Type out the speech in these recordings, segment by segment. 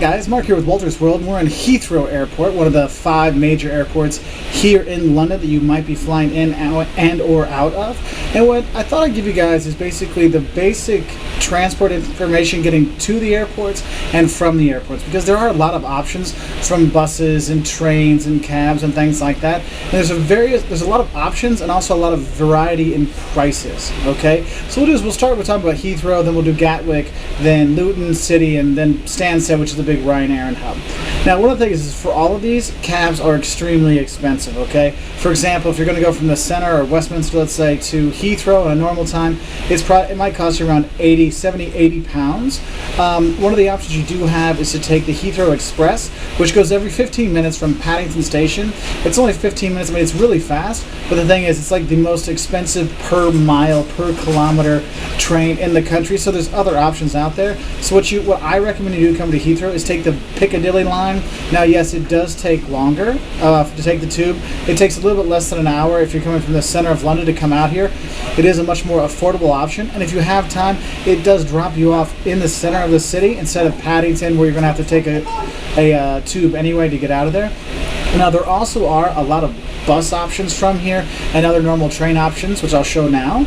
guys, Mark here with Wolters World, and we're in Heathrow Airport, one of the 5 major airports here in London that you might be flying in and or out of. And what I thought I'd give you guys is basically the basic transport information getting to the airports and from the airports, because there are a lot of options from buses and trains and cabs and things like that. And there's a lot of options and also a lot of variety in prices. Okay, so what we'll do is we'll start with talking about Heathrow, then we'll do Gatwick, then Luton City, and then Stansted, which is the big Ryanair hub. Now, one of the things is for all of these, cabs are extremely expensive. Okay, for example, if you're going to go from the center or Westminster, let's say, to Heathrow in a normal time, it might cost you around 80 pounds. One of the options you do have is to take the Heathrow Express, which goes every 15 minutes from Paddington Station. It's only 15 minutes. I mean, it's really fast, but the thing is, it's like the most expensive per mile, per kilometer train in the country. So there's other options out there. So what I recommend you do come to Heathrow is take the Piccadilly line. Now, yes, it does take longer to take the tube. It takes a little bit less than an hour if you're coming from the center of London to come out here. It is a much more affordable option, and if you have time, it does drop you off in the center of the city instead of Paddington, where you're going to have to take a tube anyway to get out of there. Now, there also are a lot of bus options from here and other normal train options, which I'll show now.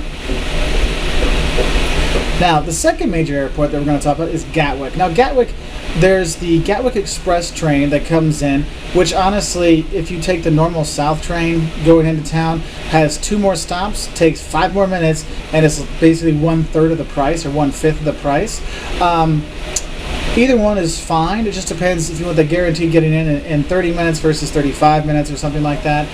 Now, the second major airport that we're going to talk about is Gatwick. Now, Gatwick, there's the Gatwick Express train that comes in, which honestly, if you take the normal South train going into town, has 2 more stops, takes 5 more minutes, and it's basically 1/3 of the price or 1/5 of the price. Either one is fine. It just depends if you want the guaranteed getting in 30 minutes versus 35 minutes or something like that.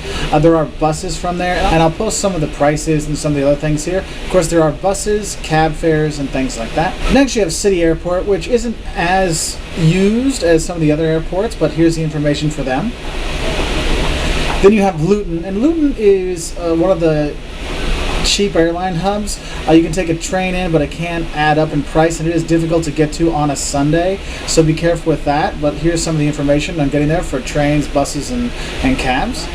There are buses from there, and I'll post some of the prices and some of the other things here. Of course, there are buses, cab fares, and things like that. Next, you have City Airport, which isn't as used as some of the other airports, but here's the information for them. Then you have Luton, and Luton is one of the cheap airline hubs. You can take a train in, but it can add up in price, and it is difficult to get to on a Sunday, so be careful with that. But here's some of the information on getting there for trains, buses, and cabs.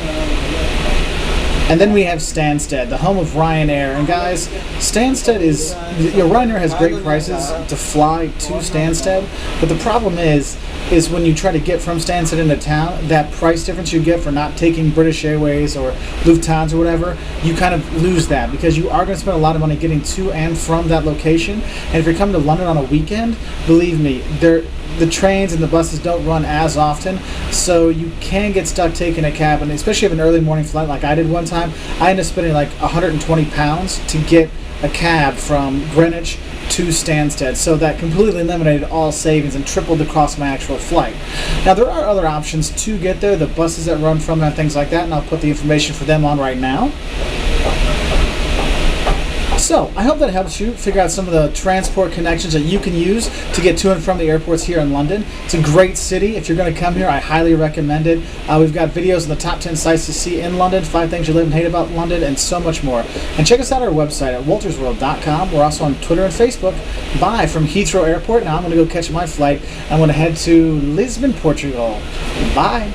And then we have Stansted, the home of Ryanair. And guys, Stansted is, Ryanair has great prices to fly to Stansted, but the problem is when you try to get from Stansted into town, that price difference you get for not taking British Airways or Lufthansa or whatever, you kind of lose that, because you are going to spend a lot of money getting to and from that location. And if you're coming to London on a weekend, believe me, the trains and the buses don't run as often, so you can get stuck taking a cab, and especially if an early morning flight like I did one time, I ended up spending like 120 pounds to get a cab from Greenwich to Stansted, so that completely eliminated all savings and tripled the cost of my actual flight. Now, there are other options to get there, the buses that run from it and things like that, and I'll put the information for them on right now. So, I hope that helps you figure out some of the transport connections that you can use to get to and from the airports here in London. It's a great city. If you're going to come here, I highly recommend it. We've got videos on the top 10 sites to see in London, 5 things you live and hate about London, and so much more. And check us out on our website at woltersworld.com. We're also on Twitter and Facebook. Bye from Heathrow Airport. Now I'm going to go catch my flight. I'm going to head to Lisbon, Portugal. Bye.